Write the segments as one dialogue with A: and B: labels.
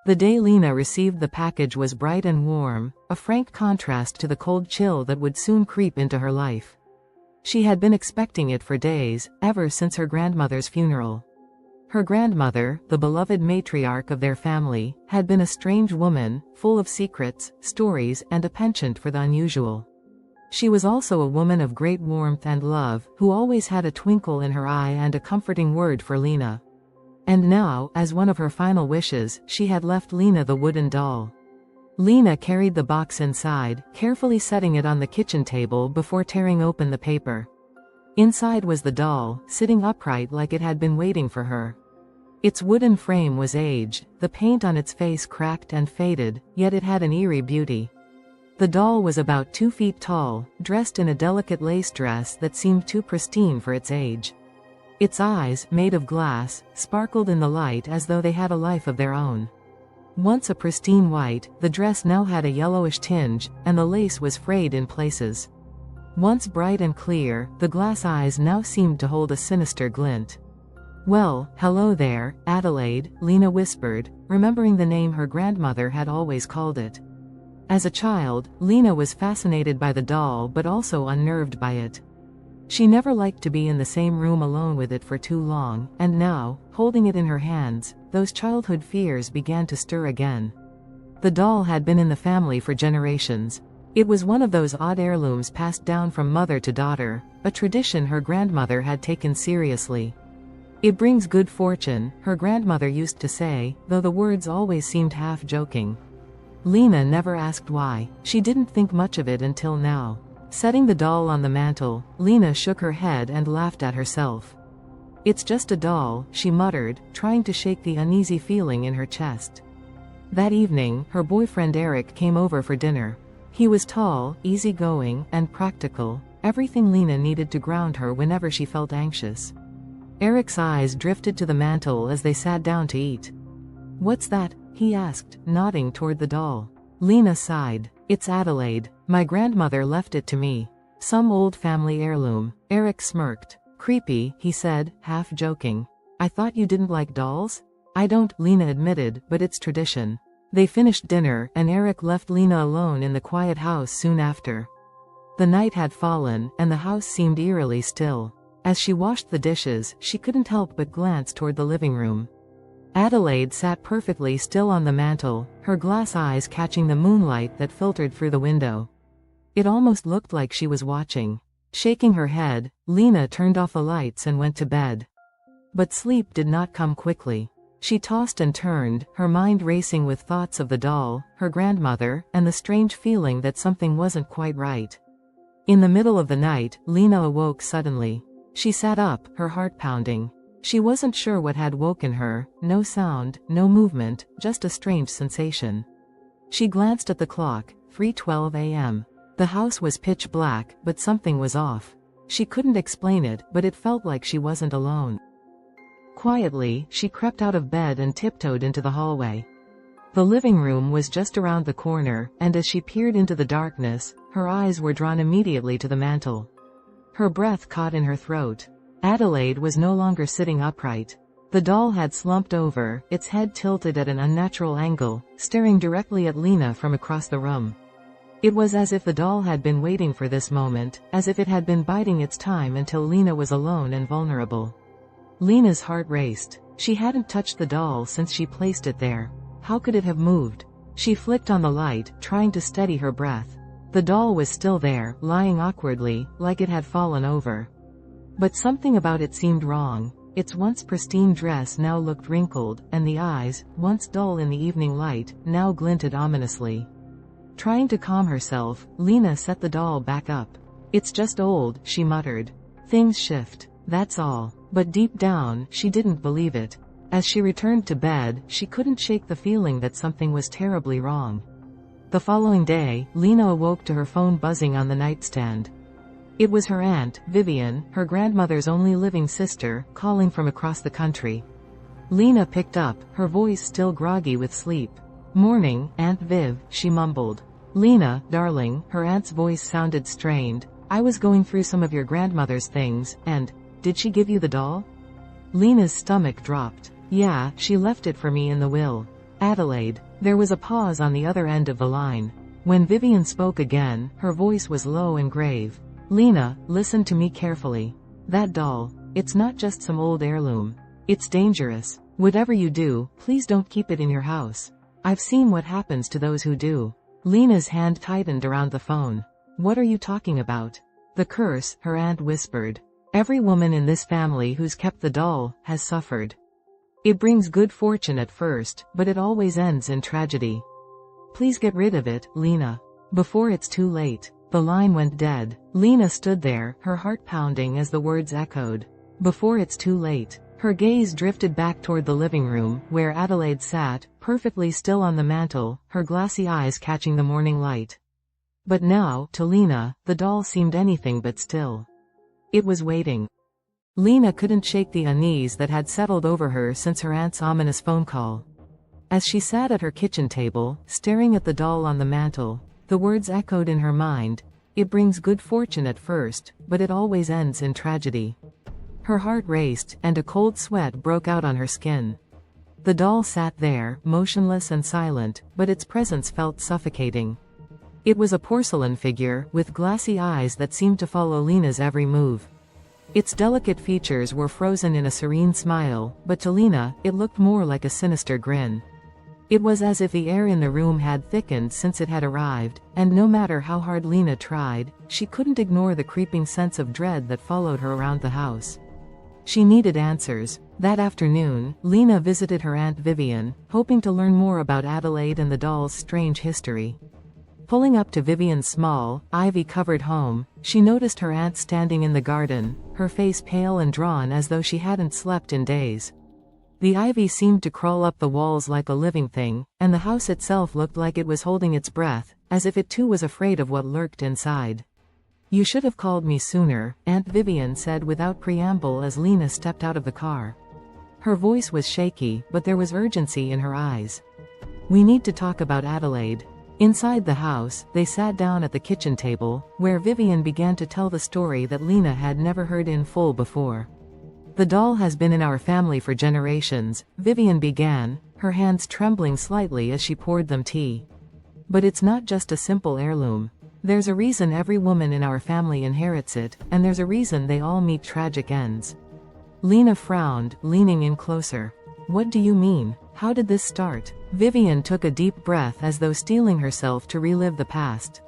A: The day Lena received the package was bright and warm, a frank contrast to the cold chill that would soon creep into her life. She had been expecting it for days, ever since her grandmother's funeral. Her grandmother, the beloved matriarch of their family, had been a strange woman, full of secrets, stories, and a penchant for the unusual. She was also a woman of great warmth and love, who always had a twinkle in her eye and a comforting word for Lena. And now, as one of her final wishes, she had left Lena the wooden doll. Lena carried the box inside, carefully setting it on the kitchen table before tearing open the paper. Inside was the doll, sitting upright like it had been waiting for her. Its wooden frame was aged, the paint on its face cracked and faded, yet it had an eerie beauty. The doll was about 2 feet tall, dressed in a delicate lace dress that seemed too pristine for its age. Its eyes, made of glass, sparkled in the light as though they had a life of their own. Once a pristine white, the dress now had a yellowish tinge, and the lace was frayed in places. Once bright and clear, the glass eyes now seemed to hold a sinister glint. "Well, hello there, Adelaide," Lena whispered, remembering the name her grandmother had always called it. As a child, Lena was fascinated by the doll but also unnerved by it. She never liked to be in the same room alone with it for too long, and now, holding it in her hands, those childhood fears began to stir again. The doll had been in the family for generations. It was one of those odd heirlooms passed down from mother to daughter, a tradition her grandmother had taken seriously. "It brings good fortune," her grandmother used to say, though the words always seemed half joking. Lena never asked why. She didn't think much of it until now. Setting the doll on the mantel, Lena shook her head and laughed at herself. "It's just a doll," she muttered, trying to shake the uneasy feeling in her chest. That evening, her boyfriend Eric came over for dinner. He was tall, easygoing, and practical, everything Lena needed to ground her whenever she felt anxious. Eric's eyes drifted to the mantel as they sat down to eat. "What's that?" he asked, nodding toward the doll. Lena sighed. "It's Adelaide. My grandmother left it to me. Some old family heirloom." Eric smirked. "Creepy," he said, half joking. "I thought you didn't like dolls?" "I don't," Lena admitted, "but it's tradition." They finished dinner, and Eric left Lena alone in the quiet house soon after. The night had fallen, and the house seemed eerily still. As she washed the dishes, she couldn't help but glance toward the living room. Adelaide sat perfectly still on the mantel, her glass eyes catching the moonlight that filtered through the window. It almost looked like she was watching. Shaking her head, Lena turned off the lights and went to bed. But sleep did not come quickly. She tossed and turned, her mind racing with thoughts of the doll, her grandmother, and the strange feeling that something wasn't quite right. In the middle of the night, Lena awoke suddenly. She sat up, her heart pounding. She wasn't sure what had woken her, no sound, no movement, just a strange sensation. She glanced at the clock, 3:12 a.m. The house was pitch black, but something was off. She couldn't explain it, but it felt like she wasn't alone. Quietly, she crept out of bed and tiptoed into the hallway. The living room was just around the corner, and as she peered into the darkness, her eyes were drawn immediately to the mantel. Her breath caught in her throat. Adelaide was no longer sitting upright. The doll had slumped over, its head tilted at an unnatural angle, staring directly at Lena from across the room. It was as if the doll had been waiting for this moment, as if it had been biding its time until Lena was alone and vulnerable. Lena's heart raced. She hadn't touched the doll since she placed it there. How could it have moved? She flicked on the light, trying to steady her breath. The doll was still there, lying awkwardly, like it had fallen over. But something about it seemed wrong. Its once pristine dress now looked wrinkled, and the eyes, once dull in the evening light, now glinted ominously. Trying to calm herself, Lena set the doll back up. "It's just old," she muttered. "Things shift. That's all." But deep down, she didn't believe it. As she returned to bed, she couldn't shake the feeling that something was terribly wrong. The following day, Lena awoke to her phone buzzing on the nightstand. It was her aunt, Vivian, her grandmother's only living sister, calling from across the country. Lena picked up, her voice still groggy with sleep. "Morning, Aunt Viv," she mumbled. "Lena, darling," her aunt's voice sounded strained. "I was going through some of your grandmother's things, and, did she give you the doll?" Lena's stomach dropped. "Yeah, she left it for me in the will." Adelaide. There was a pause on the other end of the line. When Vivian spoke again, her voice was low and grave. Lena, listen to me carefully. That doll, it's not just some old heirloom. It's dangerous. Whatever you do, please don't keep it in your house. I've seen what happens to those who do. Lena's hand tightened around the phone. What are you talking about? The curse, her aunt whispered. Every woman in this family who's kept the doll has suffered. It brings good fortune at first, but it always ends in tragedy. Please get rid of it, Lena. Before it's too late. The line went dead. Lena stood there, her heart pounding as the words echoed. Before it's too late. Her gaze drifted back toward the living room, where Adelaide sat, perfectly still on the mantel, her glassy eyes catching the morning light. But now, to Lena, the doll seemed anything but still. It was waiting. Lena couldn't shake the unease that had settled over her since her aunt's ominous phone call. As she sat at her kitchen table, staring at the doll on the mantel, the words echoed in her mind. It brings good fortune at first, but it always ends in tragedy. Her heart raced, and a cold sweat broke out on her skin. The doll sat there, motionless and silent, but its presence felt suffocating. It was a porcelain figure, with glassy eyes that seemed to follow Lena's every move. Its delicate features were frozen in a serene smile, but to Lena, it looked more like a sinister grin. It was as if the air in the room had thickened since it had arrived, and no matter how hard Lena tried, she couldn't ignore the creeping sense of dread that followed her around the house. She needed answers. That afternoon, Lena visited her Aunt Vivian, hoping to learn more about Adelaide and the doll's strange history. Pulling up to Vivian's small, ivy-covered home, she noticed her aunt standing in the garden, her face pale and drawn as though she hadn't slept in days. The ivy seemed to crawl up the walls like a living thing, and the house itself looked like it was holding its breath, as if it too was afraid of what lurked inside. You should have called me sooner, Aunt Vivian said without preamble as Lena stepped out of the car. Her voice was shaky, but there was urgency in her eyes. We need to talk about Adelaide. Inside the house, they sat down at the kitchen table, where Vivian began to tell the story that Lena had never heard in full before. The doll has been in our family for generations, Vivian began, her hands trembling slightly as she poured them tea. But it's not just a simple heirloom. There's a reason every woman in our family inherits it, and there's a reason they all meet tragic ends. Lena frowned, leaning in closer. What do you mean? How did this start? Vivian took a deep breath as though steeling herself to relive the past.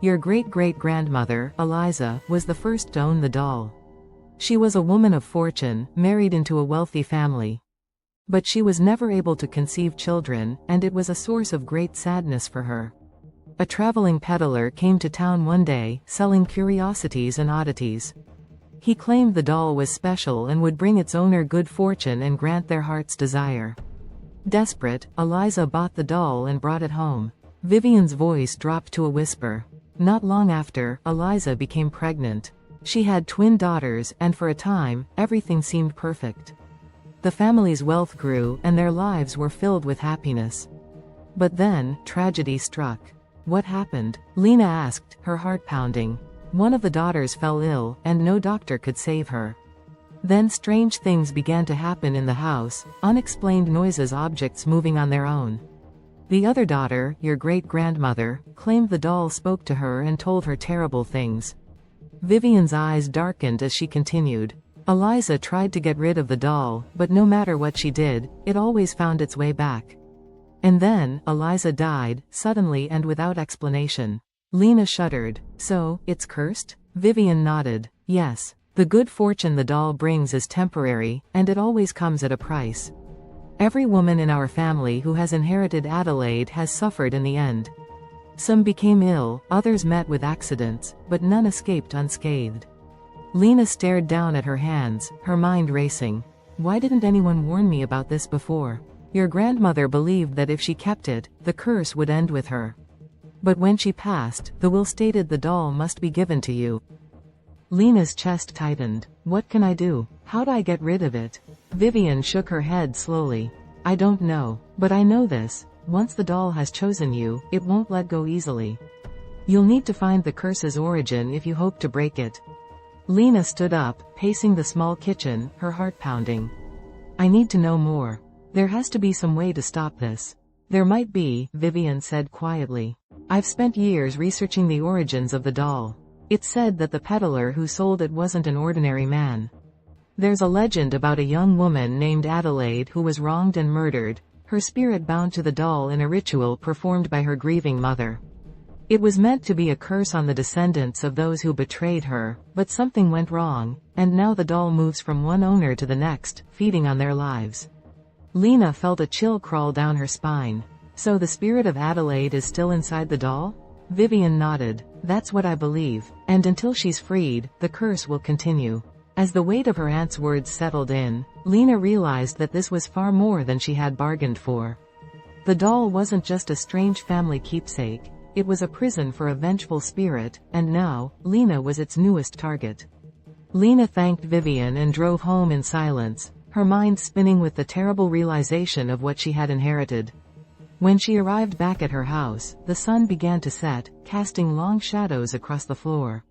A: Your great-great-grandmother, Eliza, was the first to own the doll. She was a woman of fortune, married into a wealthy family. But she was never able to conceive children, and it was a source of great sadness for her. A traveling peddler came to town one day, selling curiosities and oddities. He claimed the doll was special and would bring its owner good fortune and grant their heart's desire. Desperate, Eliza bought the doll and brought it home. Vivian's voice dropped to a whisper. Not long after, Eliza became pregnant. She had twin daughters, and for a time, everything seemed perfect. The family's wealth grew, and their lives were filled with happiness. But then, tragedy struck. What happened? Lena asked, her heart pounding. One of the daughters fell ill, and no doctor could save her. Then strange things began to happen in the house, unexplained noises, objects moving on their own. The other daughter, your great-grandmother, claimed the doll spoke to her and told her terrible things. Vivian's eyes darkened as she continued. Eliza tried to get rid of the doll, but no matter what she did, it always found its way back. And then, Eliza died, suddenly and without explanation. Lena shuddered. So, it's cursed? Vivian nodded. Yes. The good fortune the doll brings is temporary, and it always comes at a price. Every woman in our family who has inherited Adelaide has suffered in the end. Some became ill, others met with accidents, but none escaped unscathed. Lena stared down at her hands, her mind racing. Why didn't anyone warn me about this before? Your grandmother believed that if she kept it, the curse would end with her. But when she passed, the will stated the doll must be given to you. Lena's chest tightened. What can I do? How do I get rid of it? Vivian shook her head slowly. I don't know. But I know this. Once the doll has chosen you, it won't let go easily. You'll need to find the curse's origin if you hope to break it. Lena stood up, pacing the small kitchen, her heart pounding. I need to know more. There has to be some way to stop this. There might be, Vivian said quietly. I've spent years researching the origins of the doll. It said that the peddler who sold it wasn't an ordinary man. There's a legend about a young woman named Adelaide who was wronged and murdered, her spirit bound to the doll in a ritual performed by her grieving mother. It was meant to be a curse on the descendants of those who betrayed her, but something went wrong, and now the doll moves from one owner to the next, feeding on their lives. Lena felt a chill crawl down her spine. So the spirit of Adelaide is still inside the doll? Vivian nodded. That's what I believe, and until she's freed, the curse will continue. As the weight of her aunt's words settled in, Lena realized that this was far more than she had bargained for. The doll wasn't just a strange family keepsake, it was a prison for a vengeful spirit, and now, Lena was its newest target. Lena thanked Vivian and drove home in silence, her mind spinning with the terrible realization of what she had inherited. When she arrived back at her house, the sun began to set, casting long shadows across the floor.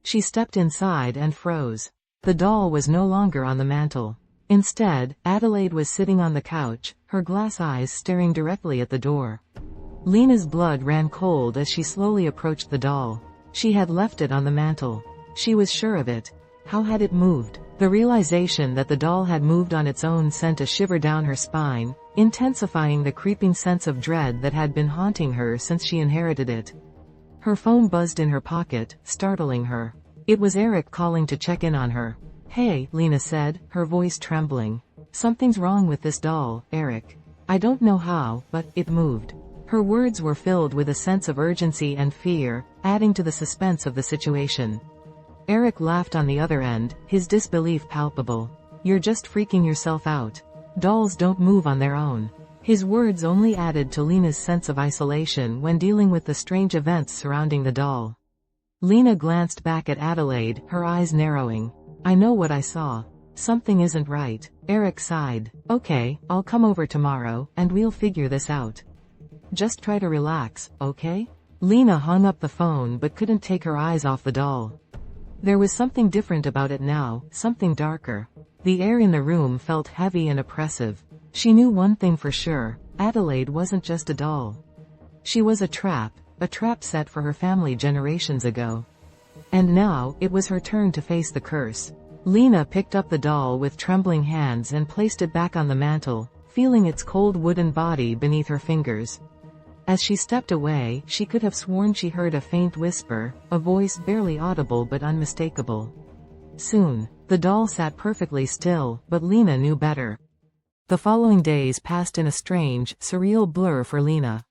A: She stepped inside and froze. The doll was no longer on the mantel. Instead, Adelaide was sitting on the couch, her glass eyes staring directly at the door. Lena's blood ran cold as she slowly approached the doll. She had left it on the mantel. She was sure of it. How had it moved? The realization that the doll had moved on its own sent a shiver down her spine, intensifying the creeping sense of dread that had been haunting her since she inherited it. Her phone buzzed in her pocket, startling her. It was Eric calling to check in on her. Hey, Lena said, her voice trembling. Something's wrong with this doll, Eric. I don't know how, but it moved. Her words were filled with a sense of urgency and fear, adding to the suspense of the situation. Eric laughed on the other end, his disbelief palpable. You're just freaking yourself out. Dolls don't move on their own. His words only added to Lena's sense of isolation when dealing with the strange events surrounding the doll. Lena glanced back at Adelaide, her eyes narrowing. I know what I saw. Something isn't right. Eric sighed. Okay, I'll come over tomorrow, and we'll figure this out. Just try to relax, okay? Lena hung up the phone but couldn't take her eyes off the doll. There was something different about it now, something darker. The air in the room felt heavy and oppressive. She knew one thing for sure, Adelaide wasn't just a doll. She was a trap set for her family generations ago. And now, it was her turn to face the curse. Lena picked up the doll with trembling hands and placed it back on the mantel, feeling its cold wooden body beneath her fingers. As she stepped away, she could have sworn she heard a faint whisper, a voice barely audible but unmistakable. Soon, the doll sat perfectly still, but Lena knew better. The following days passed in a strange, surreal blur for Lena.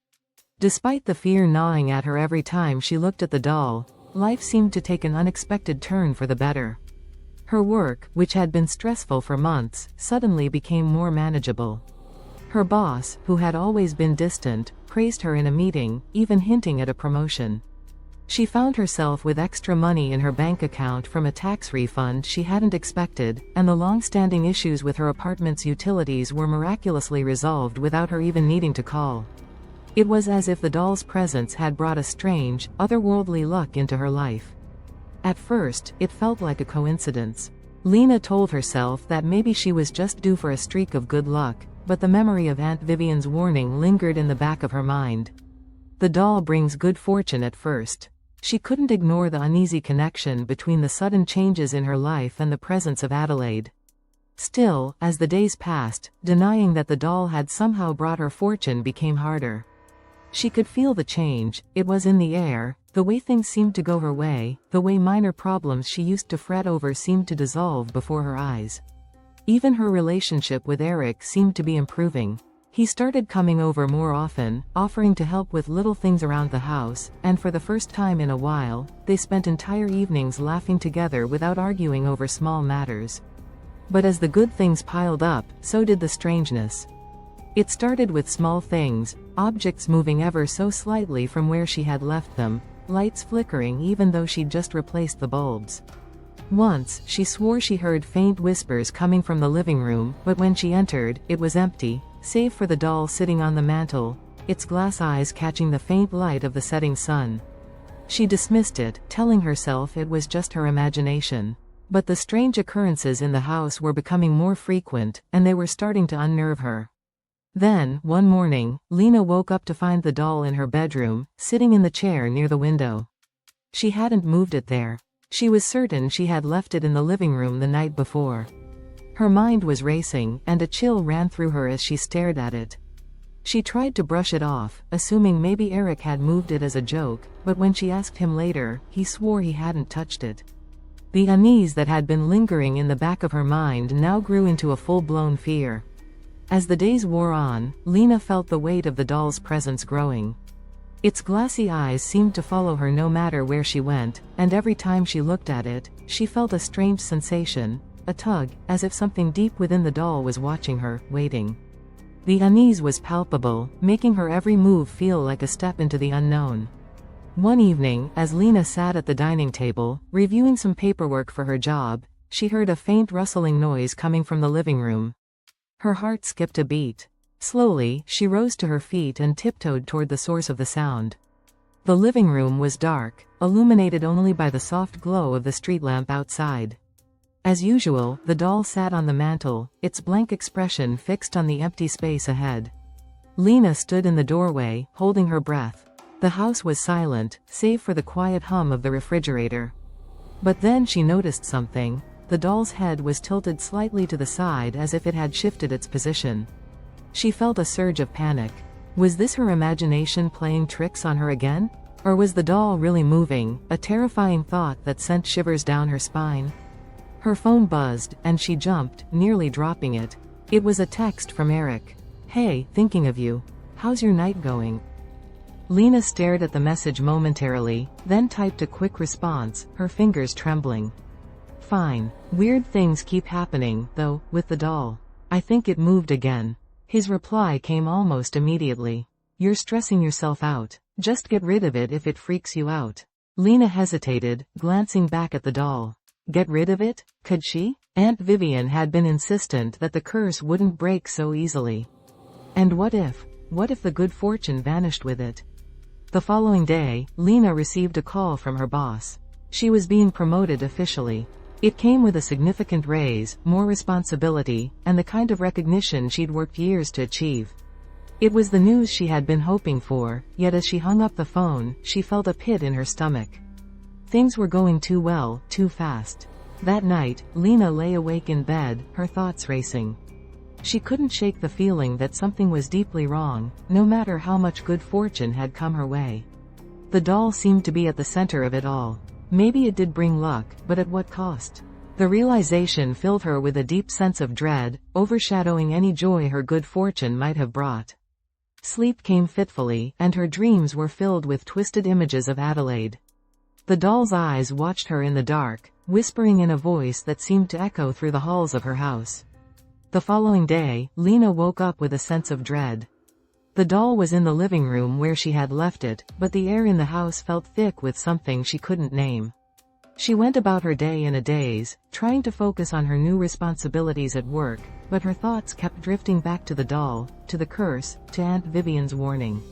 A: Despite the fear gnawing at her every time she looked at the doll, life seemed to take an unexpected turn for the better. Her work, which had been stressful for months, suddenly became more manageable. Her boss, who had always been distant, praised her in a meeting, even hinting at a promotion. She found herself with extra money in her bank account from a tax refund she hadn't expected, and the long-standing issues with her apartment's utilities were miraculously resolved without her even needing to call. It was as if the doll's presence had brought a strange, otherworldly luck into her life. At first, it felt like a coincidence. Lena told herself that maybe she was just due for a streak of good luck, but the memory of Aunt Vivian's warning lingered in the back of her mind. The doll brings good fortune at first. She couldn't ignore the uneasy connection between the sudden changes in her life and the presence of Adelaide. Still, as the days passed, denying that the doll had somehow brought her fortune became harder. She could feel the change, it was in the air, the way things seemed to go her way, the way minor problems she used to fret over seemed to dissolve before her eyes. Even her relationship with Eric seemed to be improving. He started coming over more often, offering to help with little things around the house, and for the first time in a while, they spent entire evenings laughing together without arguing over small matters. But as the good things piled up, so did the strangeness. It started with small things, objects moving ever so slightly from where she had left them, lights flickering even though she'd just replaced the bulbs. Once, she swore she heard faint whispers coming from the living room, but when she entered, it was empty, save for the doll sitting on the mantel, its glass eyes catching the faint light of the setting sun. She dismissed it, telling herself it was just her imagination. But the strange occurrences in the house were becoming more frequent, and they were starting to unnerve her. Then, one morning, Lena woke up to find the doll in her bedroom, sitting in the chair near the window. She hadn't moved it there. She was certain she had left it in the living room the night before. Her mind was racing, and a chill ran through her as she stared at it. She tried to brush it off, assuming maybe Eric had moved it as a joke, but when she asked him later, he swore he hadn't touched it. The unease that had been lingering in the back of her mind now grew into a full-blown fear. As the days wore on, Lena felt the weight of the doll's presence growing. Its glassy eyes seemed to follow her no matter where she went, and every time she looked at it, she felt a strange sensation, a tug, as if something deep within the doll was watching her, waiting. The unease was palpable, making her every move feel like a step into the unknown. One evening, as Lena sat at the dining table, reviewing some paperwork for her job, she heard a faint rustling noise coming from the living room. Her heart skipped a beat. Slowly, she rose to her feet and tiptoed toward the source of the sound. The living room was dark, illuminated only by the soft glow of the street lamp outside. As usual, the doll sat on the mantel, its blank expression fixed on the empty space ahead. Lena stood in the doorway, holding her breath. The house was silent, save for the quiet hum of the refrigerator. But then she noticed something. The doll's head was tilted slightly to the side as if it had shifted its position. She felt a surge of panic. Was this her imagination playing tricks on her again? Or was the doll really moving, a terrifying thought that sent shivers down her spine? Her phone buzzed, and she jumped, nearly dropping it. It was a text from Eric. "Hey, thinking of you. How's your night going?" Lena stared at the message momentarily, then typed a quick response, her fingers trembling. "Fine. Weird things keep happening, though, with the doll. I think it moved again." His reply came almost immediately. "You're stressing yourself out. Just get rid of it if it freaks you out." Lena hesitated, glancing back at the doll. Get rid of it? Could she? Aunt Vivian had been insistent that the curse wouldn't break so easily. And what if? What if the good fortune vanished with it? The following day, Lena received a call from her boss. She was being promoted officially. It came with a significant raise, more responsibility, and the kind of recognition she'd worked years to achieve. It was the news she had been hoping for, yet as she hung up the phone, she felt a pit in her stomach. Things were going too well, too fast. That night, Lena lay awake in bed, her thoughts racing. She couldn't shake the feeling that something was deeply wrong, no matter how much good fortune had come her way. The doll seemed to be at the center of it all. Maybe it did bring luck, but at what cost? The realization filled her with a deep sense of dread, overshadowing any joy her good fortune might have brought. Sleep came fitfully, and her dreams were filled with twisted images of Adelaide. The doll's eyes watched her in the dark, whispering in a voice that seemed to echo through the halls of her house. The following day, Lena woke up with a sense of dread. The doll was in the living room where she had left it, but the air in the house felt thick with something she couldn't name. She went about her day in a daze, trying to focus on her new responsibilities at work, but her thoughts kept drifting back to the doll, to the curse, to Aunt Vivian's warning.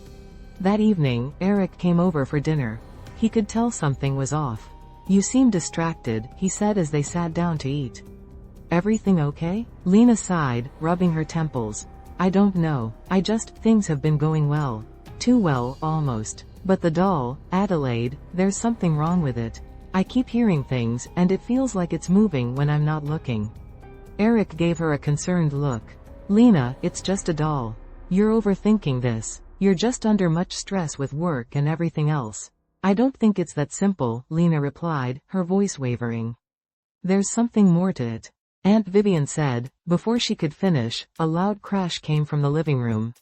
A: That evening, Eric came over for dinner. He could tell something was off. "You seem distracted," he said as they sat down to eat. "Everything okay?" Lena sighed, rubbing her temples. "I don't know. Things have been going well. Too well, almost. But the doll, Adelaide, there's something wrong with it. I keep hearing things, and it feels like it's moving when I'm not looking." Eric gave her a concerned look. "Lena, it's just a doll. You're overthinking this. You're just under much stress with work and everything else." "I don't think it's that simple," Lena replied, her voice wavering. "There's something more to it," Aunt Vivian said. Before she could finish, a loud crash came from the living room.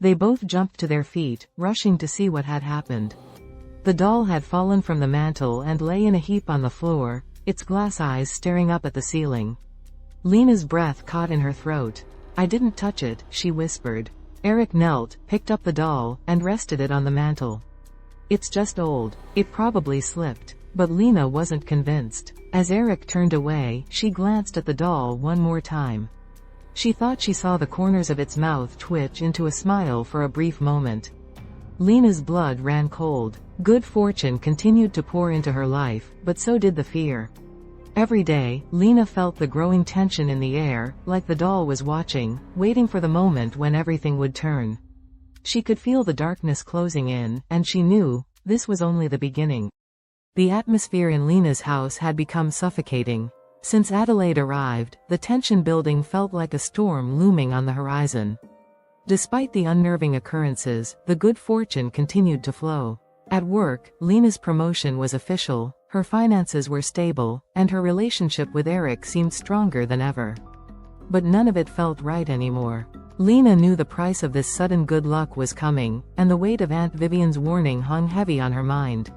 A: They both jumped to their feet, rushing to see what had happened. The doll had fallen from the mantel and lay in a heap on the floor, its glass eyes staring up at the ceiling. Lena's breath caught in her throat. "I didn't touch it," she whispered. Eric knelt, picked up the doll, and rested it on the mantel. "It's just old. It probably slipped." But Lena wasn't convinced. As Eric turned away, she glanced at the doll one more time. She thought she saw the corners of its mouth twitch into a smile for a brief moment. Lena's blood ran cold. Good fortune continued to pour into her life, but so did the fear. Every day, Lena felt the growing tension in the air, like the doll was watching, waiting for the moment when everything would turn. She could feel the darkness closing in, and she knew this was only the beginning. The atmosphere in Lena's house had become suffocating. Since Adelaide arrived, the tension building felt like a storm looming on the horizon. Despite the unnerving occurrences, the good fortune continued to flow. At work, Lena's promotion was official, her finances were stable, and her relationship with Eric seemed stronger than ever. But none of it felt right anymore. Lena knew the price of this sudden good luck was coming, and the weight of Aunt Vivian's warning hung heavy on her mind.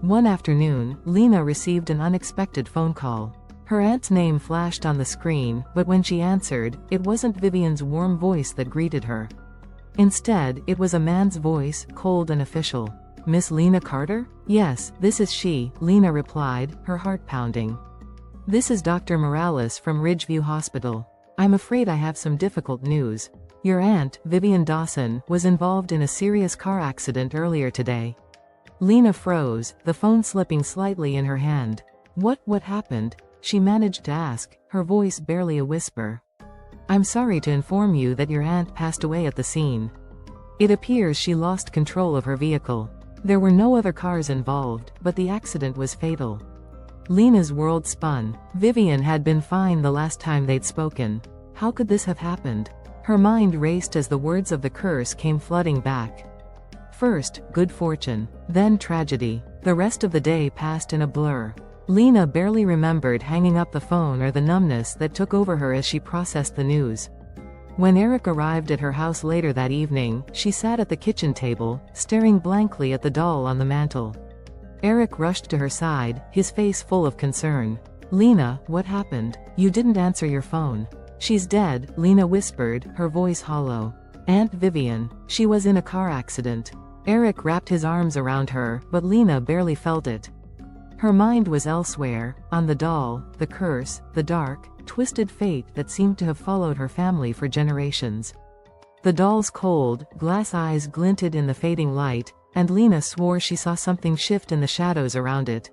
A: One afternoon, Lena received an unexpected phone call. Her aunt's name flashed on the screen, but when she answered, it wasn't Vivian's warm voice that greeted her. Instead, it was a man's voice, cold and official. "Miss Lena Carter?" "Yes, this is she," Lena replied, her heart pounding. "This is Dr. Morales from Ridgeview Hospital. I'm afraid I have some difficult news. Your aunt, Vivian Dawson, was involved in a serious car accident earlier today." Lena froze, the phone slipping slightly in her hand. What happened?" she managed to ask, her voice barely a whisper. "I'm sorry to inform you that your aunt passed away at the scene. It appears she lost control of her vehicle. There were no other cars involved, but the accident was fatal." Lena's world spun. Vivian had been fine the last time they'd spoken. How could this have happened? Her mind raced as the words of the curse came flooding back. First, good fortune. Then tragedy. The rest of the day passed in a blur. Lena barely remembered hanging up the phone or the numbness that took over her as she processed the news. When Eric arrived at her house later that evening, she sat at the kitchen table, staring blankly at the doll on the mantel. Eric rushed to her side, his face full of concern. "Lena, what happened? You didn't answer your phone." "She's dead," Lena whispered, her voice hollow. "Aunt Vivian. She was in a car accident." Eric wrapped his arms around her, but Lena barely felt it. Her mind was elsewhere, on the doll, the curse, the dark, twisted fate that seemed to have followed her family for generations. The doll's cold, glass eyes glinted in the fading light, and Lena swore she saw something shift in the shadows around it.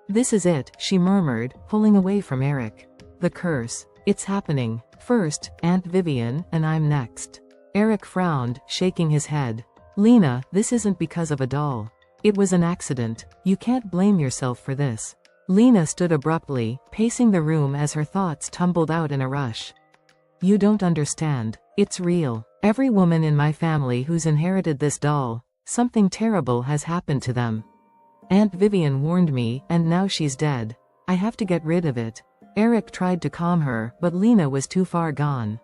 A: "This is it," she murmured, pulling away from Eric. "The curse. It's happening. First, Aunt Vivian, and I'm next." Eric frowned, shaking his head. "Lena, this isn't because of a doll. It was an accident. You can't blame yourself for this." Lena stood abruptly, pacing the room as her thoughts tumbled out in a rush. "You don't understand. It's real. Every woman in my family who's inherited this doll, something terrible has happened to them. Aunt Vivian warned me, and now she's dead. I have to get rid of it." Eric tried to calm her, but Lena was too far gone.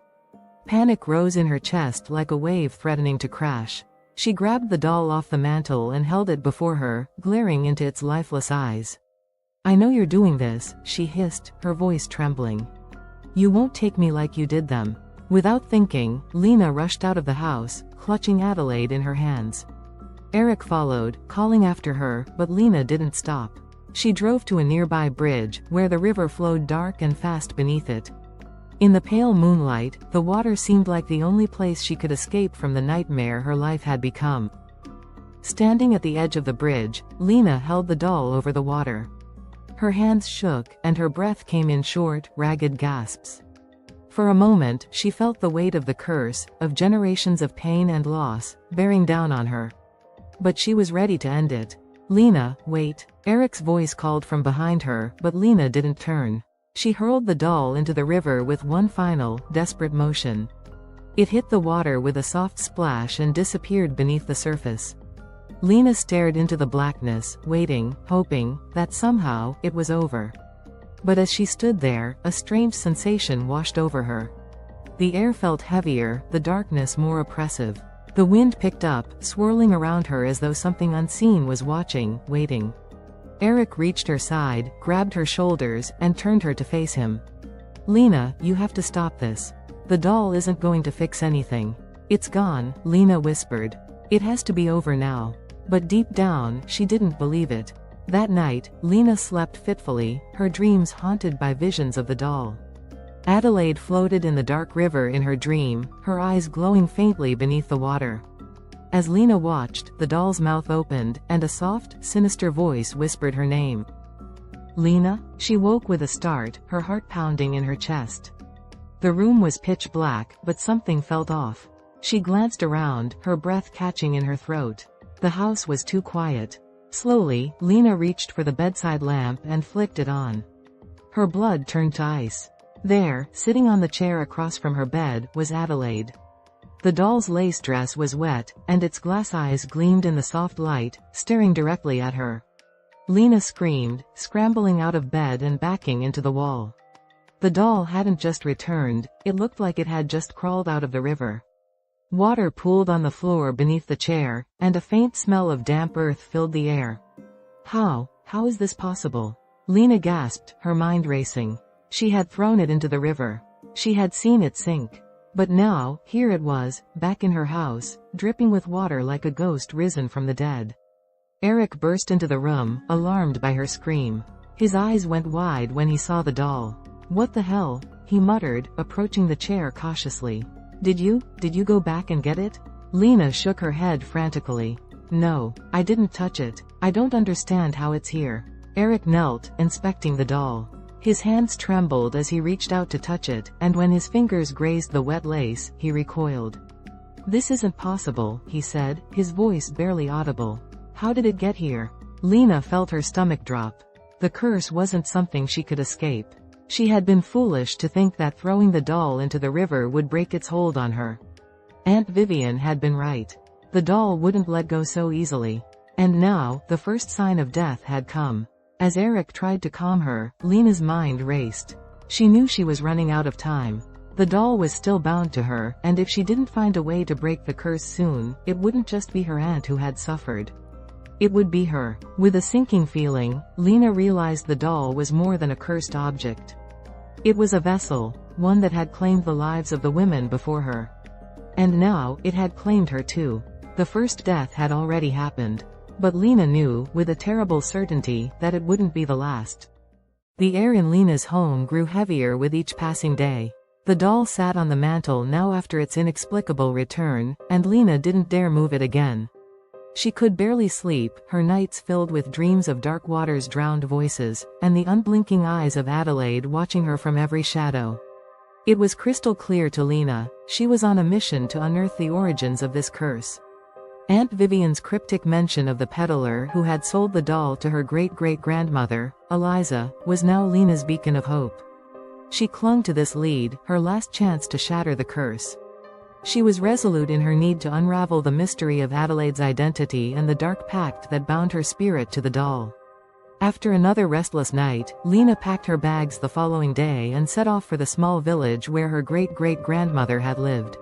A: Panic rose in her chest like a wave threatening to crash. She grabbed the doll off the mantel and held it before her, glaring into its lifeless eyes. "I know you're doing this," she hissed, her voice trembling. "You won't take me like you did them." Without thinking, Lena rushed out of the house, clutching Adelaide in her hands. Eric followed, calling after her, but Lena didn't stop. She drove to a nearby bridge, where the river flowed dark and fast beneath it. In the pale moonlight, the water seemed like the only place she could escape from the nightmare her life had become. Standing at the edge of the bridge, Lena held the doll over the water. Her hands shook, and her breath came in short, ragged gasps. For a moment, she felt the weight of the curse, of generations of pain and loss, bearing down on her. But she was ready to end it. "Lena, wait." Eric's voice called from behind her, but Lena didn't turn. She hurled the doll into the river with one final, desperate motion. It hit the water with a soft splash and disappeared beneath the surface. Lena stared into the blackness, waiting, hoping, that somehow, it was over. But as she stood there, a strange sensation washed over her. The air felt heavier, the darkness more oppressive. The wind picked up, swirling around her as though something unseen was watching, waiting. Eric reached her side, grabbed her shoulders, and turned her to face him. "Lena, you have to stop this. The doll isn't going to fix anything. It's gone," Lena whispered. "It has to be over now." But deep down, she didn't believe it. That night, Lena slept fitfully, her dreams haunted by visions of the doll. Adelaide floated in the dark river in her dream, her eyes glowing faintly beneath the water. As Lena watched, the doll's mouth opened, and a soft, sinister voice whispered her name. Lena? She woke with a start, her heart pounding in her chest. The room was pitch black, but something felt off. She glanced around, her breath catching in her throat. The house was too quiet. Slowly, Lena reached for the bedside lamp and flicked it on. Her blood turned to ice. There, sitting on the chair across from her bed, was Adelaide. The doll's lace dress was wet, and its glass eyes gleamed in the soft light, staring directly at her. Lena screamed, scrambling out of bed and backing into the wall. The doll hadn't just returned, it looked like it had just crawled out of the river. Water pooled on the floor beneath the chair, and a faint smell of damp earth filled the air. How is this possible? Lena gasped, her mind racing. She had thrown it into the river. She had seen it sink. But now, here it was, back in her house, dripping with water like a ghost risen from the dead. Eric burst into the room, alarmed by her scream. His eyes went wide when he saw the doll. What the hell? He muttered, approaching the chair cautiously. Did you go back and get it? Lena shook her head frantically. No, I didn't touch it. I don't understand how it's here. Eric knelt, inspecting the doll. His hands trembled as he reached out to touch it, and when his fingers grazed the wet lace, he recoiled. This isn't possible, he said, his voice barely audible. How did it get here? Lena felt her stomach drop. The curse wasn't something she could escape. She had been foolish to think that throwing the doll into the river would break its hold on her. Aunt Vivian had been right. The doll wouldn't let go so easily. And now, the first sign of death had come. As Eric tried to calm her, Lena's mind raced. She knew she was running out of time. The doll was still bound to her, and if she didn't find a way to break the curse soon, it wouldn't just be her aunt who had suffered. It would be her. With a sinking feeling, Lena realized the doll was more than a cursed object. It was a vessel, one that had claimed the lives of the women before her. And now, it had claimed her too. The first death had already happened. But Lena knew, with a terrible certainty, that it wouldn't be the last. The air in Lena's home grew heavier with each passing day. The doll sat on the mantel now after its inexplicable return, and Lena didn't dare move it again. She could barely sleep, her nights filled with dreams of dark waters' drowned voices, and the unblinking eyes of Adelaide watching her from every shadow. It was crystal clear to Lena, she was on a mission to unearth the origins of this curse. Aunt Vivian's cryptic mention of the peddler who had sold the doll to her great-great-grandmother, Eliza, was now Lena's beacon of hope. She clung to this lead, her last chance to shatter the curse. She was resolute in her need to unravel the mystery of Adelaide's identity and the dark pact that bound her spirit to the doll. After another restless night, Lena packed her bags the following day and set off for the small village where her great-great-grandmother had lived.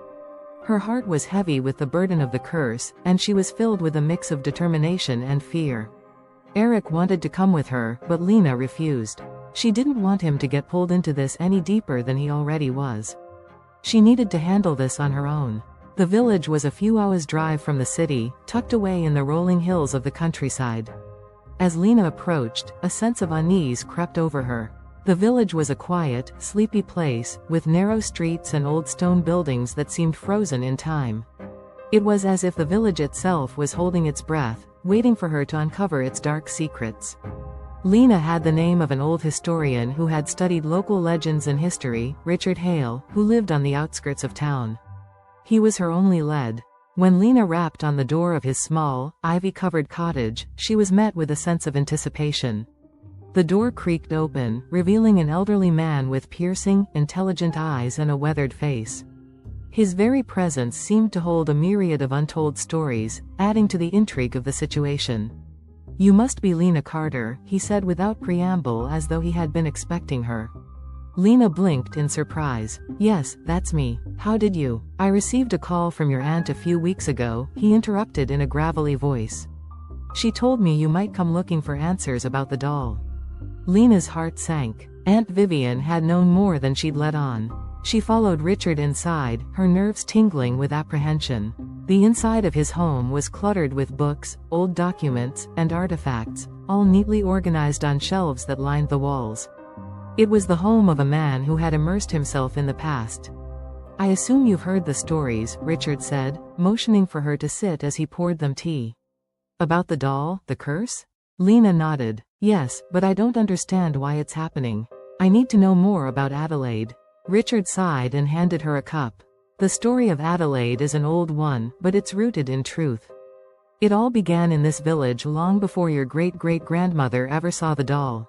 A: Her heart was heavy with the burden of the curse, and she was filled with a mix of determination and fear. Eric wanted to come with her, but Lena refused. She didn't want him to get pulled into this any deeper than he already was. She needed to handle this on her own. The village was a few hours' drive from the city, tucked away in the rolling hills of the countryside. As Lena approached, a sense of unease crept over her. The village was a quiet, sleepy place, with narrow streets and old stone buildings that seemed frozen in time. It was as if the village itself was holding its breath, waiting for her to uncover its dark secrets. Lena had the name of an old historian who had studied local legends and history, Richard Hale, who lived on the outskirts of town. He was her only lead. When Lena rapped on the door of his small, ivy-covered cottage, she was met with a sense of anticipation. The door creaked open, revealing an elderly man with piercing, intelligent eyes and a weathered face. His very presence seemed to hold a myriad of untold stories, adding to the intrigue of the situation. "You must be Lena Carter," he said without preamble, as though he had been expecting her. Lena blinked in surprise. "Yes, that's me. How did you?" "I received a call from your aunt a few weeks ago," he interrupted in a gravelly voice. "She told me you might come looking for answers about the doll." Lena's heart sank. Aunt Vivian had known more than she'd let on. She followed Richard inside, her nerves tingling with apprehension. The inside of his home was cluttered with books, old documents, and artifacts, all neatly organized on shelves that lined the walls. It was the home of a man who had immersed himself in the past. "I assume you've heard the stories," Richard said, motioning for her to sit as he poured them tea. "About the doll, the curse?" Lena nodded. Yes, but I don't understand why it's happening. I need to know more about Adelaide. Richard sighed and handed her a cup. The story of Adelaide is an old one, but it's rooted in truth. It all began in this village long before your great-great-grandmother ever saw the doll.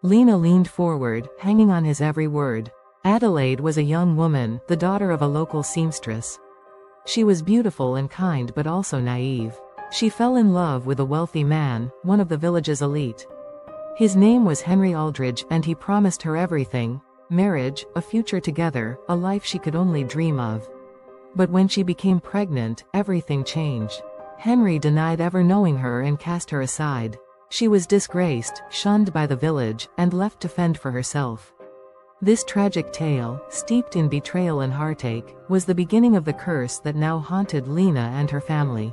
A: Lena leaned forward, hanging on his every word. Adelaide was a young woman, the daughter of a local seamstress. She was beautiful and kind but also naive. She fell in love with a wealthy man, one of the village's elite. His name was Henry Aldridge, and he promised her everything: marriage, a future together, a life she could only dream of. But when she became pregnant, everything changed. Henry denied ever knowing her and cast her aside. She was disgraced, shunned by the village, and left to fend for herself. This tragic tale, steeped in betrayal and heartache, was the beginning of the curse that now haunted Lena and her family.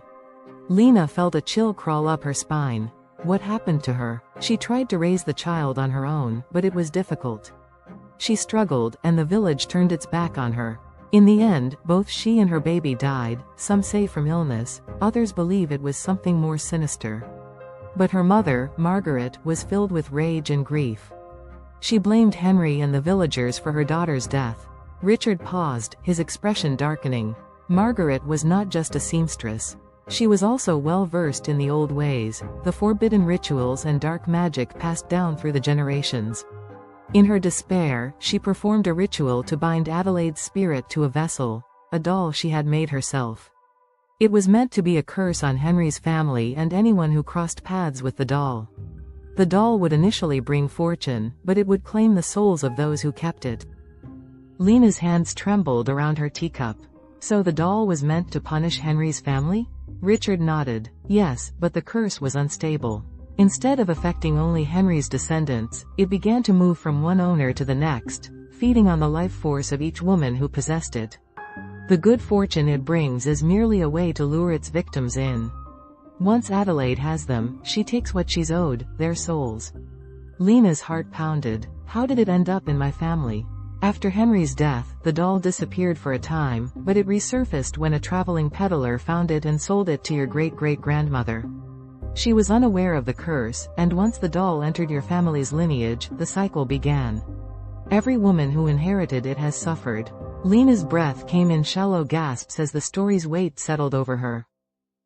A: Lena felt a chill crawl up her spine. What happened to her? She tried to raise the child on her own, but it was difficult. She struggled, and the village turned its back on her. In the end, both she and her baby died, some say from illness, others believe it was something more sinister. But her mother, Margaret, was filled with rage and grief. She blamed Henry and the villagers for her daughter's death. Richard paused, his expression darkening. Margaret was not just a seamstress. She was also well versed in the old ways, the forbidden rituals and dark magic passed down through the generations. In her despair, she performed a ritual to bind Adelaide's spirit to a vessel, a doll she had made herself. It was meant to be a curse on Henry's family and anyone who crossed paths with the doll. The doll would initially bring fortune, but it would claim the souls of those who kept it. Lena's hands trembled around her teacup. So the doll was meant to punish Henry's family? Richard nodded. Yes, but the curse was unstable. Instead of affecting only Henry's descendants, it began to move from one owner to the next, feeding on the life force of each woman who possessed it. The good fortune it brings is merely a way to lure its victims in. Once Adelaide has them, she takes what she's owed, their souls. Lena's heart pounded. How did it end up in my family? After Henry's death, the doll disappeared for a time, but it resurfaced when a traveling peddler found it and sold it to your great-great-grandmother. She was unaware of the curse, and once the doll entered your family's lineage, the cycle began. Every woman who inherited it has suffered. Lena's breath came in shallow gasps as the story's weight settled over her.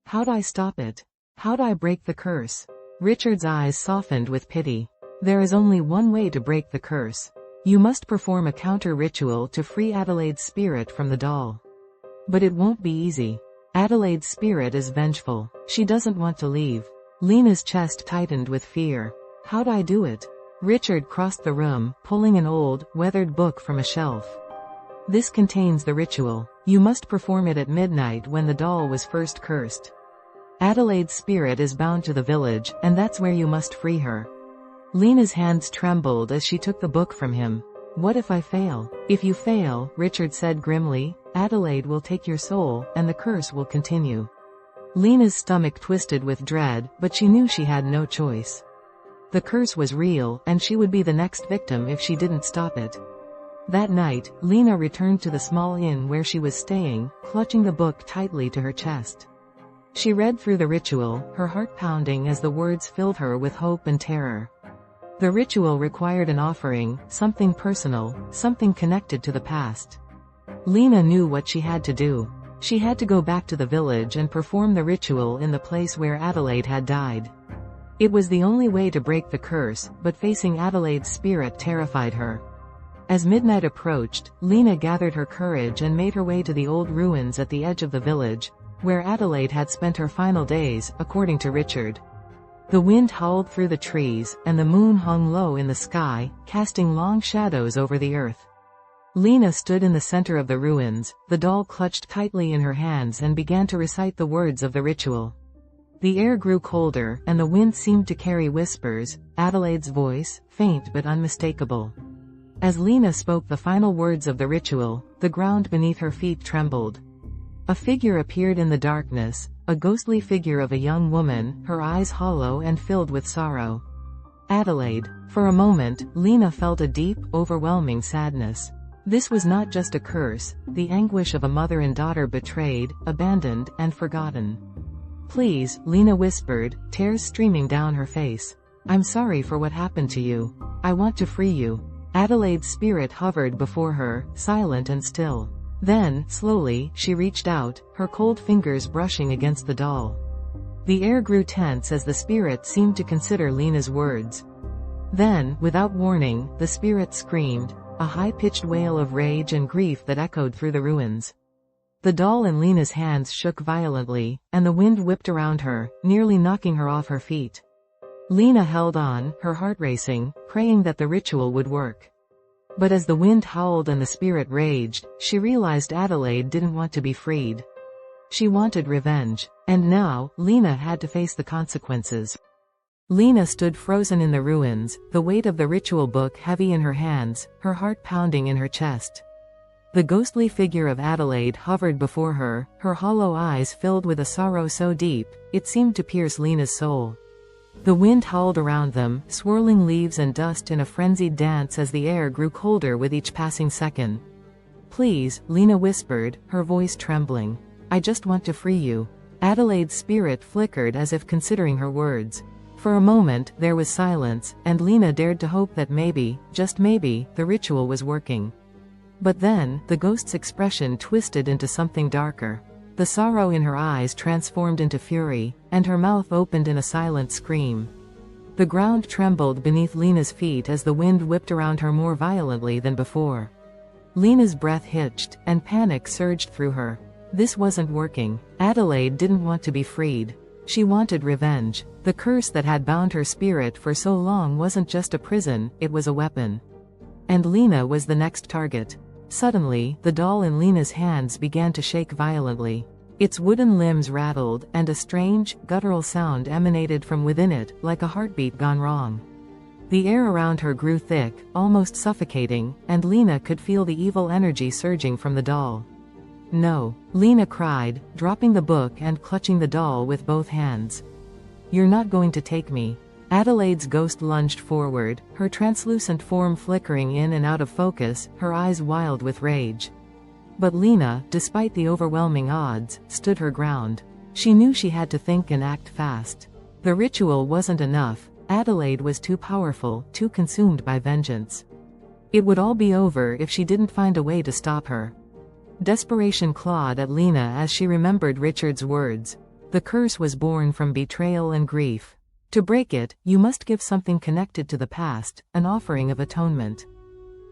A: How'd I stop it? How'd I break the curse? Richard's eyes softened with pity. There is only one way to break the curse. You must perform a counter-ritual to free Adelaide's spirit from the doll. But it won't be easy. Adelaide's spirit is vengeful. She doesn't want to leave. Lena's chest tightened with fear. How'd I do it? Richard crossed the room, pulling an old, weathered book from a shelf. This contains the ritual. You must perform it at midnight when the doll was first cursed. Adelaide's spirit is bound to the village, and that's where you must free her. Lena's hands trembled as she took the book from him. What if I fail? If you fail, Richard said grimly, Adelaide will take your soul, and the curse will continue. Lena's stomach twisted with dread, but she knew she had no choice. The curse was real, and she would be the next victim if she didn't stop it. That night, Lena returned to the small inn where she was staying, clutching the book tightly to her chest. She read through the ritual, her heart pounding as the words filled her with hope and terror. The ritual required an offering, something personal, something connected to the past. Lena knew what she had to do. She had to go back to the village and perform the ritual in the place where Adelaide had died. It was the only way to break the curse, but facing Adelaide's spirit terrified her. As midnight approached, Lena gathered her courage and made her way to the old ruins at the edge of the village, where Adelaide had spent her final days, according to Richard. The wind howled through the trees, and the moon hung low in the sky, casting long shadows over the earth. Lena stood in the center of the ruins, the doll clutched tightly in her hands and began to recite the words of the ritual. The air grew colder, and the wind seemed to carry whispers, Adelaide's voice, faint but unmistakable. As Lena spoke the final words of the ritual, the ground beneath her feet trembled. A figure appeared in the darkness, a ghostly figure of a young woman, her eyes hollow and filled with sorrow. Adelaide. For a moment, Lena felt a deep, overwhelming sadness. This was not just a curse, the anguish of a mother and daughter betrayed, abandoned, and forgotten. Please, Lena whispered, tears streaming down her face. I'm sorry for what happened to you. I want to free you." Adelaide's spirit hovered before her, silent and still. Then, slowly, she reached out, her cold fingers brushing against the doll. The air grew tense as the spirit seemed to consider Lena's words. Then, without warning, the spirit screamed, a high-pitched wail of rage and grief that echoed through the ruins. The doll in Lena's hands shook violently, and the wind whipped around her, nearly knocking her off her feet. Lena held on, her heart racing, praying that the ritual would work. But as the wind howled and the spirit raged, she realized Adelaide didn't want to be freed. She wanted revenge. And now, Lena had to face the consequences. Lena stood frozen in the ruins, the weight of the ritual book heavy in her hands, her heart pounding in her chest. The ghostly figure of Adelaide hovered before her, her hollow eyes filled with a sorrow so deep, it seemed to pierce Lena's soul. The wind howled around them, swirling leaves and dust in a frenzied dance as the air grew colder with each passing second. "Please," Lena whispered, her voice trembling. "I just want to free you." Adelaide's spirit flickered as if considering her words. For a moment, there was silence, and Lena dared to hope that maybe, just maybe, the ritual was working. But then, the ghost's expression twisted into something darker. The sorrow in her eyes transformed into fury, and her mouth opened in a silent scream. The ground trembled beneath Lena's feet as the wind whipped around her more violently than before. Lena's breath hitched, and panic surged through her. This wasn't working. Adelaide didn't want to be freed. She wanted revenge. The curse that had bound her spirit for so long wasn't just a prison, it was a weapon. And Lena was the next target. Suddenly, the doll in Lena's hands began to shake violently. Its wooden limbs rattled, and a strange, guttural sound emanated from within it, like a heartbeat gone wrong. The air around her grew thick, almost suffocating, and Lena could feel the evil energy surging from the doll. "No," Lena cried, dropping the book and clutching the doll with both hands. "You're not going to take me." Adelaide's ghost lunged forward, her translucent form flickering in and out of focus, her eyes wild with rage. But Lena, despite the overwhelming odds, stood her ground. She knew she had to think and act fast. The ritual wasn't enough. Adelaide was too powerful, too consumed by vengeance. It would all be over if she didn't find a way to stop her. Desperation clawed at Lena as she remembered Richard's words. The curse was born from betrayal and grief. To break it, you must give something connected to the past, an offering of atonement.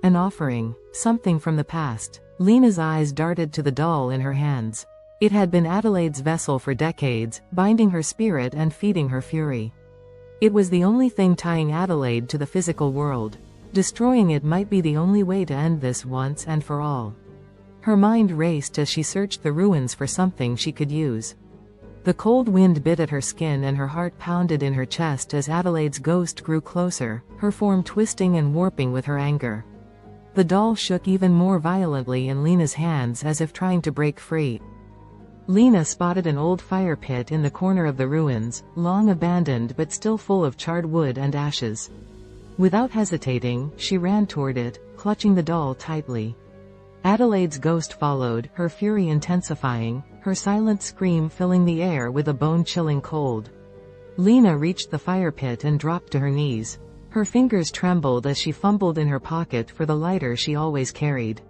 A: An offering, something from the past. Lena's eyes darted to the doll in her hands. It had been Adelaide's vessel for decades, binding her spirit and feeding her fury. It was the only thing tying Adelaide to the physical world. Destroying it might be the only way to end this once and for all. Her mind raced as she searched the ruins for something she could use. The cold wind bit at her skin and her heart pounded in her chest as Adelaide's ghost grew closer, her form twisting and warping with her anger. The doll shook even more violently in Lena's hands as if trying to break free. Lena spotted an old fire pit in the corner of the ruins, long abandoned but still full of charred wood and ashes. Without hesitating, she ran toward it, clutching the doll tightly. Adelaide's ghost followed, her fury intensifying, her silent scream filling the air with a bone-chilling cold. Lena reached the fire pit and dropped to her knees. Her fingers trembled as she fumbled in her pocket for the lighter she always carried.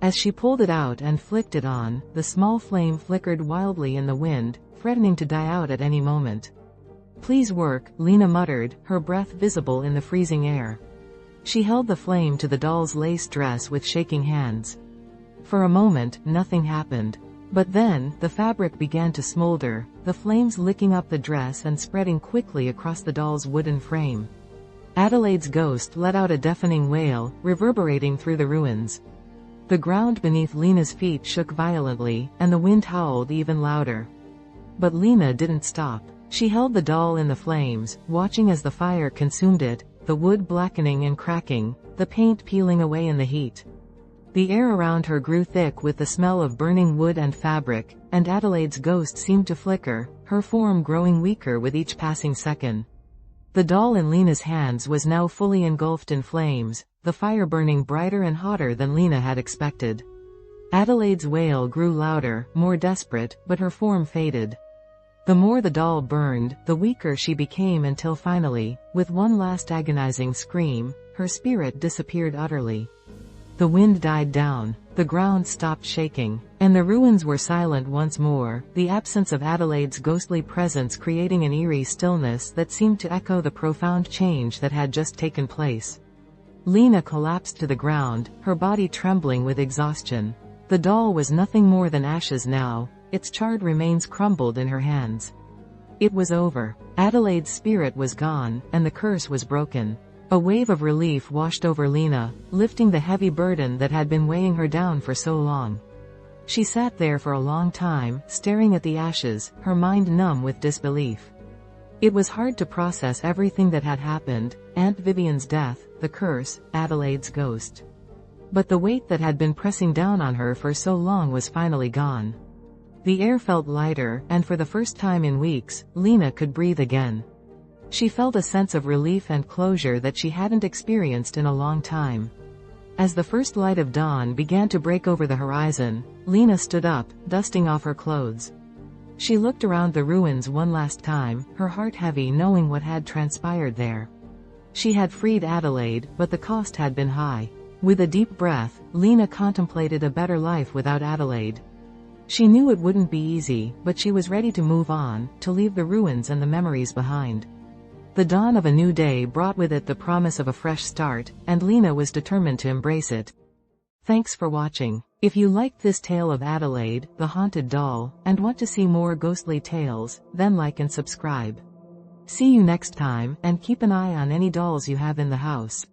A: As she pulled it out and flicked it on, the small flame flickered wildly in the wind, threatening to die out at any moment. "Please work," Lena muttered, her breath visible in the freezing air. She held the flame to the doll's lace dress with shaking hands. For a moment, nothing happened. But then, the fabric began to smolder, the flames licking up the dress and spreading quickly across the doll's wooden frame. Adelaide's ghost let out a deafening wail, reverberating through the ruins. The ground beneath Lena's feet shook violently, and the wind howled even louder. But Lena didn't stop. She held the doll in the flames, watching as the fire consumed it, the wood blackening and cracking, the paint peeling away in the heat. The air around her grew thick with the smell of burning wood and fabric, and Adelaide's ghost seemed to flicker, her form growing weaker with each passing second. The doll in Lena's hands was now fully engulfed in flames, the fire burning brighter and hotter than Lena had expected. Adelaide's wail grew louder, more desperate, but her form faded. The more the doll burned, the weaker she became until finally, with one last agonizing scream, her spirit disappeared utterly. The wind died down, the ground stopped shaking, and the ruins were silent once more, the absence of Adelaide's ghostly presence creating an eerie stillness that seemed to echo the profound change that had just taken place. Lena collapsed to the ground, her body trembling with exhaustion. The doll was nothing more than ashes now, its charred remains crumbled in her hands. It was over. Adelaide's spirit was gone, and the curse was broken. A wave of relief washed over Lena, lifting the heavy burden that had been weighing her down for so long. She sat there for a long time, staring at the ashes, her mind numb with disbelief. It was hard to process everything that had happened: Aunt Vivian's death, the curse, Adelaide's ghost. But the weight that had been pressing down on her for so long was finally gone. The air felt lighter, and for the first time in weeks, Lena could breathe again. She felt a sense of relief and closure that she hadn't experienced in a long time. As the first light of dawn began to break over the horizon, Lena stood up, dusting off her clothes. She looked around the ruins one last time, her heart heavy knowing what had transpired there. She had freed Adelaide, but the cost had been high. With a deep breath, Lena contemplated a better life without Adelaide. She knew it wouldn't be easy, but she was ready to move on, to leave the ruins and the memories behind. The dawn of a new day brought with it the promise of a fresh start, and Lena was determined to embrace it. Thanks for watching. If you liked this tale of Adelaide, the haunted doll, and want to see more ghostly tales, then like and subscribe. See you next time, and keep an eye on any dolls you have in the house.